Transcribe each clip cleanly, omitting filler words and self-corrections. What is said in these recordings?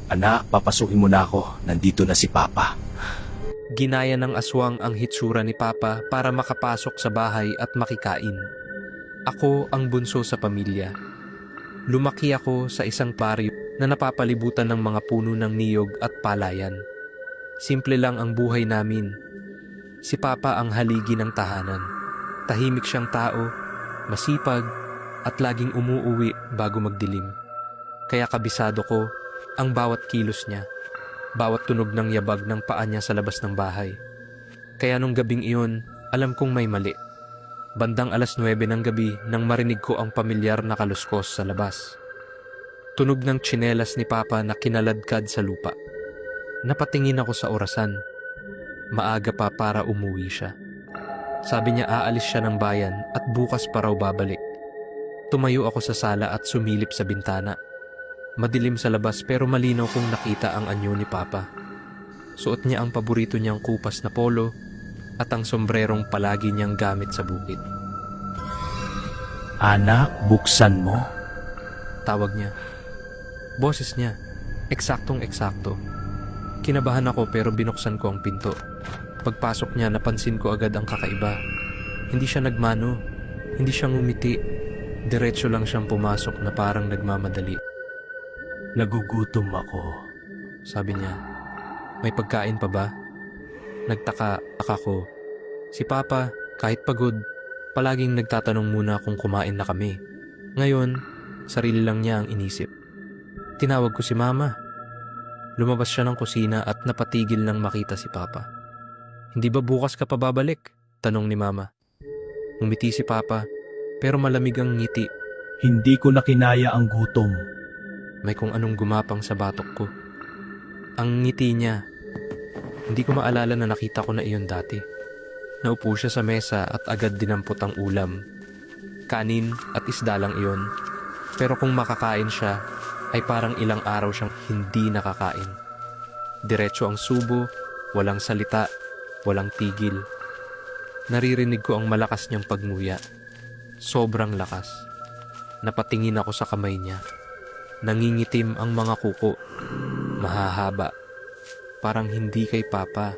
Anak, papasukin mo na ako. Nandito na si Papa. Ginaya ng aswang ang hitsura ni Papa para makapasok sa bahay at makikain. Ako ang bunso sa pamilya. Lumaki ako sa isang baryo na napapalibutan ng mga puno ng niyog at palayan. Simple lang ang buhay namin. Si Papa ang haligi ng tahanan. Tahimik siyang tao, masipag, at laging umuuwi bago magdilim. Kaya kabisado ko ang bawat kilos niya, bawat tunog ng yabag ng paa niya sa labas ng bahay. Kaya nung gabing iyon, alam kong may mali. Bandang 9:00 ng gabi nang marinig ko ang pamilyar na kaluskos sa labas. Tunog ng tsinelas ni Papa na kinaladkad sa lupa. Napatingin ako sa orasan. Maaga pa para umuwi siya. Sabi niya aalis siya ng bayan at bukas pa raw babalik. Tumayo ako sa sala at sumilip sa bintana. Madilim sa labas pero malinaw kong nakita ang anyo ni Papa. Suot niya ang paborito niyang kupas na polo at ang sombrerong palagi niyang gamit sa bukid. Anak, buksan mo. Tawag niya. Boses niya. Eksaktong-eksakto. Kinabahan ako pero binuksan ko ang pinto. Pagpasok niya napansin ko agad ang kakaiba. Hindi siya nagmano. Hindi siya ngumiti. Diretso lang siyang pumasok na parang nagmamadali. Nagugutom ako. Sabi niya. May pagkain pa ba? Nagtaka ako. Si Papa, kahit pagod, palaging nagtatanong muna kung kumain na kami. Ngayon, sarili lang niya ang inisip. Tinawag ko si Mama. Lumabas siya ng kusina at napatigil nang makita si Papa. Hindi ba bukas ka pa babalik? Tanong ni Mama. Ngumiti si Papa, pero malamig ang ngiti. Hindi ko na kinaya ang gutom. May kung anong gumapang sa batok ko. Ang ngiti niya. Hindi ko maalala na nakita ko na iyon dati. Naupo siya sa mesa at agad dinampot ang ulam. Kanin at isda lang iyon. Pero kung makakain siya, ay parang ilang araw siyang hindi nakakain. Diretso ang subo, walang salita, walang tigil. Naririnig ko ang malakas niyang pagnguya. Sobrang lakas. Napatingin ako sa kamay niya. Nangingitim ang mga kuko. Mahahaba. Parang hindi kay Papa.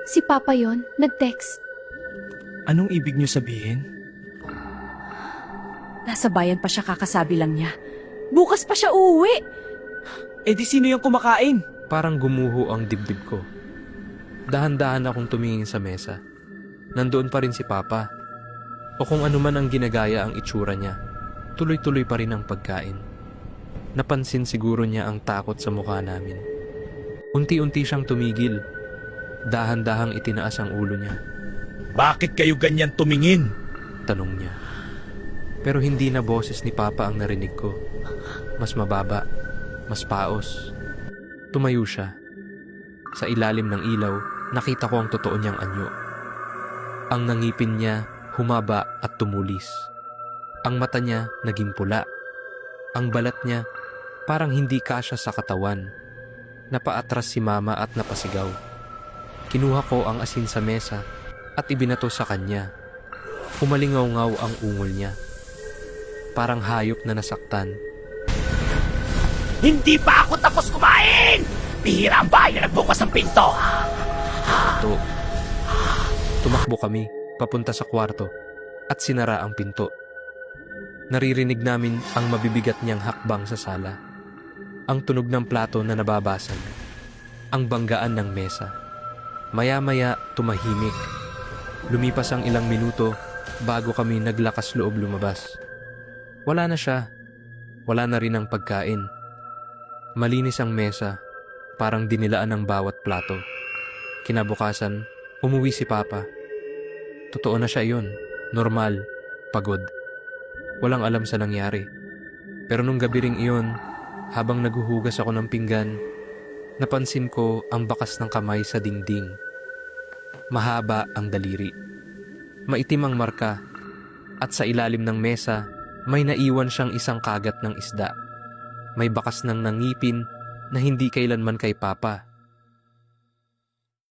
Si Papa yon, nag-text. Anong ibig niyo sabihin? Nasa bayan pa siya kakasabi lang niya. Bukas pa siya uuwi. Eh di sino yung kumakain? Parang gumuho ang dibdib ko. Dahan-dahan akong tumingin sa mesa. Nandoon pa rin si Papa. O kung ano man ang ginagaya ang itsura niya, tuloy-tuloy pa rin ang pagkain. Napansin siguro niya ang takot sa mukha namin. Unti-unti siyang tumigil. Dahan-dahang itinaas ang ulo niya. Bakit kayo ganyan tumingin? Tanong niya. Pero hindi na boses ni Papa ang narinig ko. Mas mababa, mas paos. Tumayo siya. Sa ilalim ng ilaw, nakita ko ang totoo niyang anyo. Ang ngangipin niya humaba at tumulis. Ang mata niya naging pula. Ang balat niya parang hindi kasya sa katawan. Napaatras si Mama at napasigaw. Kinuha ko ang asin sa mesa at ibinato sa kanya. Humalingaw-ngaw ang ungol niya. Parang hayop na nasaktan. Hindi pa ako tapos kumain! Bihira ang bahay na nagbukas ng pinto! Tumakbo kami papunta sa kwarto at sinara ang pinto. Naririnig namin ang mabibigat niyang hakbang sa sala. Ang tunog ng plato na nababasag. Ang banggaan ng mesa. Maya-maya tumahimik. Lumipas ang ilang minuto bago kami naglakas loob lumabas. Wala na siya. Wala na rin ang pagkain. Malinis ang mesa, parang dinilaan ng bawat plato. Kinabukasan, umuwi si Papa. Totoo na siya iyon. Normal. Pagod. Walang alam sa nangyari. Pero nung gabi ring iyon, habang naguhugas ako ng pinggan, napansin ko ang bakas ng kamay sa dingding. Mahaba ang daliri. Maitim ang marka. At sa ilalim ng mesa, may naiwan siyang isang kagat ng isda. May bakas ng nangipin na hindi kailanman kay Papa.